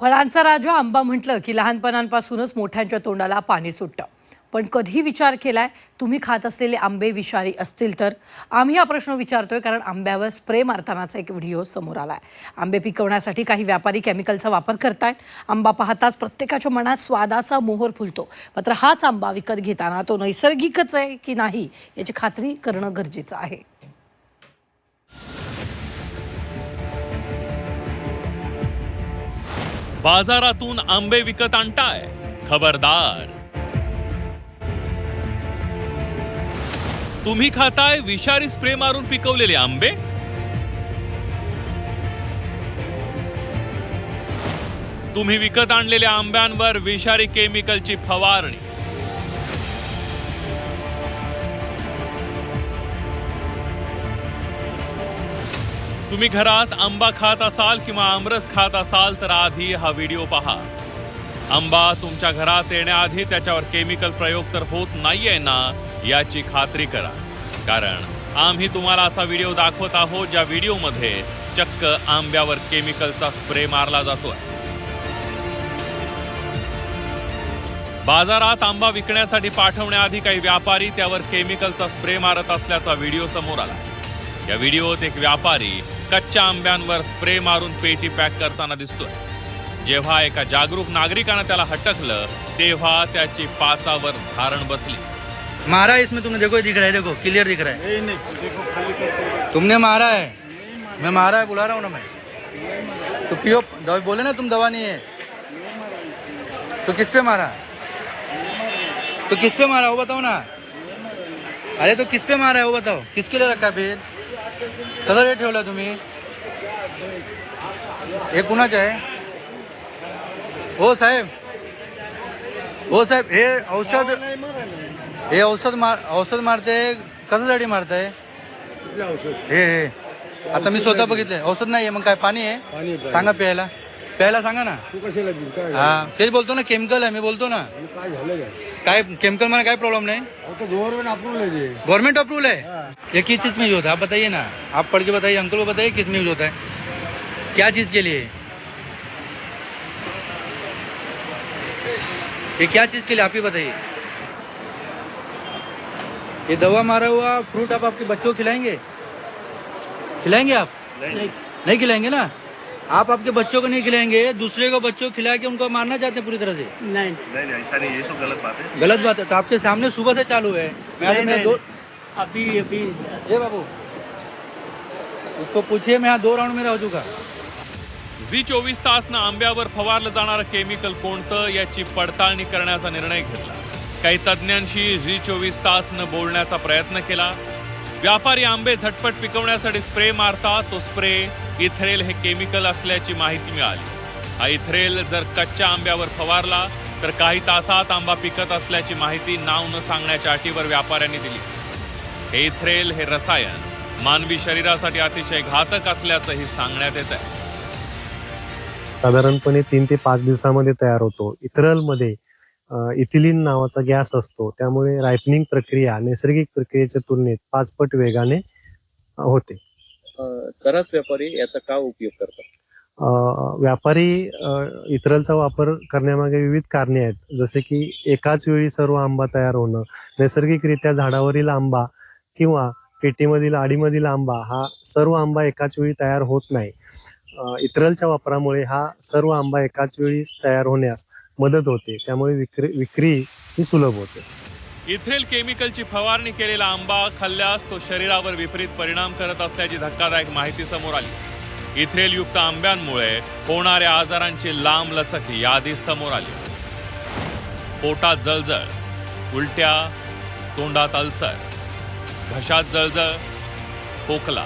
फळांचा राजा आंबा म्हटलं की लहानपणापासूनच मोठ्यांच्या तोंडाला पाणी सुटतं. पण कधी विचार केलाय तुम्ही खात असलेले आंबे विषारी असतील तर? आम्ही हा प्रश्न विचारतोय कारण आंब्यावर स्प्रे मारतानाचा एक व्हिडिओ समोर आलाय. आंबे पिकवण्यासाठी काही व्यापारी केमिकलचा वापर करतायत. आंबा पाहताच प्रत्येकाच्या मनात स्वादाचा मोहर फुलतो. मात्र हाच आंबा विकत घेताना तो नैसर्गिकच आहे की नाही याची खात्री करणं गरजेचं आहे. बाजारातून आंबे विकत आणताय, खबरदार. तुम्ही खाताय विषारी स्प्रे मारून पिकवलेले आंबे? तुम्ही विकत आणलेल्या आंब्यांवर विषारी केमिकलची फवारणी. तुम्ही घरात आंबा खात असाल किंवा आमरस खात असाल तर आधी हा व्हिडिओ पहा. आंबा तुमच्या घरात येण्याआधी त्याच्यावर केमिकल प्रयोग तर होत नाहीये ना याची खात्री करा. कारण आम्ही तुम्हाला असा व्हिडिओ दाखवत आहोत ज्या व्हिडिओमध्ये चक्क आंब्यावर केमिकलचा स्प्रे मारला जातोय. बाजारात आंबा विकण्यासाठी पाठवण्याआधी काही व्यापारी त्यावर केमिकलचा स्प्रे मारत असल्याचा व्हिडिओ समोर आला. या व्हिडिओत एक व्यापारी कच्च्या आंब्यांवर स्प्रे मारून पेटी पॅक करताना दिसतोय. जेव्हा एका जागरूक नागरिकाने त्याला हटकलं तेव्हा त्याची पाचावर धारण बसली. मारा है इसमें तुमने, देखो दिख रहा है, देखो क्लियर दिख रहा है। नहीं देखो खाली करके तुमने मारा है, मैं मारा है बुला रहा हूँ ना मैं। तो पियो दवा, बोले ना तुम दवा नहीं है तो किस पे मारा? तो किस पे मारा वो बताओ ना। अरे तो किस पे मारा है वो बताओ, किसके लिए रखा फिर? कसा रेट ठेवला तुम्ही? हे कुणाचं आहे? हो साहेब, हो साहेब, हे औषध, हे औषध मारते कशासाठी मारताय? हे आता मी स्वतः बघितलंय. औषध नाही आहे मग काय पाणी आहे? सांगा प्यायला, प्यायला सांगा ना. हा तेच बोलतो ना, केमिकल आहे मी बोलतो ना. काय केमिकल में काय प्रॉब्लम नहीं? गवर्नमेंट अप्रूवल है। गवर्नमेंट अप्रूवल है। ये किस चीज में यूज होता है आप बताइए ना, आप पढ़ के बताइए, अंकल को बताइए किस में यूज होता है, क्या चीज के लिए? ये क्या चीज के लिए आप ही बताइए. ये दवा मारा हुआ फ्रूट आप आपके बच्चों को खिलाएंगे? खिलाएंगे आप? नहीं खिलाएंगे ना. आप आपके बच्चों को नहीं खिलाएंगे, दूसरे को बच्चों को खिला के उनको मारना चाहते हैं पूरी तरह से? नहीं ऐसा नहीं, ये तो गलत बात है। गलत बात है. तो आपके सामने सुबह से चालू है. अभी ये बाबू उसको पूछिए, मैं यहाँ 2 राउंड में रह चुका. झी 24 तासनं आंब्यावर फवारलं जाणारं केमिकल कोणतं याची पडताळणी करण्याचा निर्णय घेतला. काही तज्ज्ञांशी झी 24 तासनं बोलण्याचा प्रयत्न केला. व्यापारी आंबे झटपट पिकवण्यासाठी स्प्रे मारतात. तो स्प्रे इथ्रेल हे केमिकल असल्याची माहिती मिळाली. हा इथ्रेल जर कच्च्या आंब्यावर फवारला तर काही तासात आंबा पिकत असल्याची माहिती नाव न सांगण्याच्या अटीवर व्यापाऱ्यांनी दिली. हे इथ्रेल हे रसायन मानवी शरीरासाठी अतिशय घातक असल्याचंही सांगण्यात येत आहे. साधारणपणे 3 ते 5 दिवसामध्ये तयार होतो. इथरलमध्ये इथिलीन नावाचा गॅस असतो, त्यामुळे रायपनिंग प्रक्रिया नैसर्गिक प्रक्रियेच्या तुलनेत 5 पट वेगाने होते. सर्रास व्यापारी याचा का उपयोग करतात? व्यापारी इथरलचा वापर करण्यामागे विविध कारणे आहेत. जसे की एकाच वेळी सर्व आंबा तयार होणं, नैसर्गिकरित्या झाडावरील आंबा किंवा पेटीमधील आडीमधील आंबा हा सर्व आंबा एकाच वेळी तयार होत नाही. इथरलच्या वापरामुळे हा सर्व आंबा एकाच वेळी तयार होण्यास मदत होते, त्यामुळे विक्री ही सुलभ होते. इथ्रेल केमिकलची फवारणी केलेला आंबा खाल्ल्यास तो शरीरावर विपरीत परिणाम करत असल्याची धक्कादायक माहिती समोर आली. इथ्रेल युक्त आंब्यांमुळे होणाऱ्या आजारांची लांबलचक यादी समोर आली. पोटात जळजळ, उलट्या, तोंडात अल्सर, घशात जळजळ, खोकला,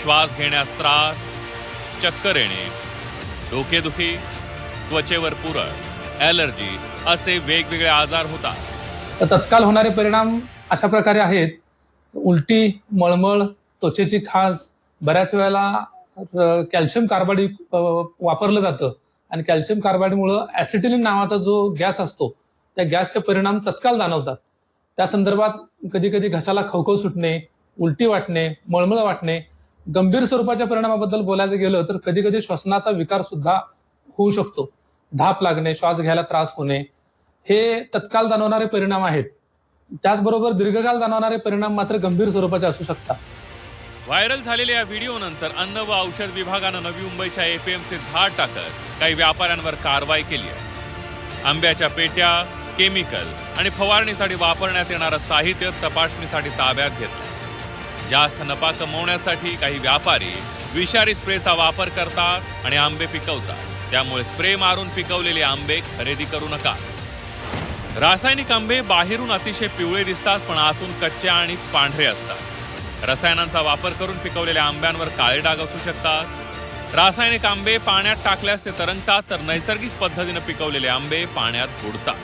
श्वास घेण्यास त्रास, चक्कर येणे, डोकेदुखी, त्वचेवर पुरळ, ॲलर्जी असे वेगवेगळे आजार होतात. तर तत्काल होणारे परिणाम अशा प्रकारे आहेत. उलटी, मळमळ, त्वचेची खाज, बऱ्याच वेळेला कॅल्शियम कार्बाईड वापरलं जातं आणि कॅल्शियम कार्बाईडमुळं ॲसिटिलिन नावाचा जो गॅस असतो त्या गॅसचे परिणाम तत्काल जाणवतात. त्या संदर्भात कधी कधी घशाला खवखव सुटणे, उलटी वाटणे, मळमळ वाटणे, गंभीर स्वरूपाच्या परिणामाबद्दल बोलायचं गेलं तर कधी कधी श्वसनाचा विकार सुद्धा होऊ शकतो. धाप लागणे, श्वास घ्यायला त्रास होणे हे तत्काळ जाणवणारे परिणाम आहेत. त्याचबरोबर दीर्घकाळ जाणवणारे परिणाम मात्र गंभीर स्वरूपाचे असू शकतात. व्हायरल झालेल्या या व्हिडिओनंतर अन्न व औषध विभागानं नवी मुंबईच्या एपीएमसी धाड टाकत काही व्यापाऱ्यांवर कारवाई केली आहे. आंब्याच्या पेट्या, केमिकल आणि फवारणीसाठी वापरण्यात येणारं साहित्य तपासणीसाठी ताब्यात घेतलं. जास्त नफा कमवण्यासाठी काही व्यापारी विषारी स्प्रेचा वापर करतात आणि आंबे पिकवतात. त्यामुळे स्प्रे मारून पिकवलेले आंबे खरेदी करू नका. रासायनिक आंबे बाहेरून अतिशय पिवळे दिसतात, पण आतून कच्चे आणि पांढरे असतात. रसायनांचा वापर करून पिकवलेल्या आंब्यांवर काळे डाग असू शकतात. रासायनिक आंबे पाण्यात टाकल्यास ते तरंगतात, तर नैसर्गिक पद्धतीने पिकवलेले आंबे पाण्यात बुडतात.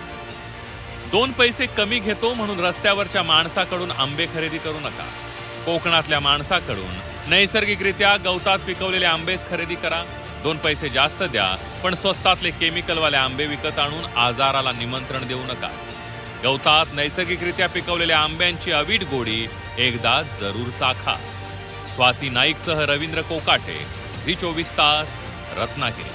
2 पैसे कमी घेतो म्हणून रस्त्यावरच्या माणसाकडून आंबे खरेदी करू नका. कोकणातल्या माणसाकडून नैसर्गिकरित्या गवतात पिकवलेले आंबेच खरेदी करा. 2 पैसे जास्त द्या, पण स्वस्तातले केमिकलवाले आंबे विकत आणून आजाराला निमंत्रण देऊ नका. गवतात नैसर्गिकरित्या पिकवलेल्या आंब्यांची अवीट गोडी एकदा जरूर चाखा. स्वाती नाईकसह रवींद्र कोकाटे, झी 24 तास, रत्नागिरी.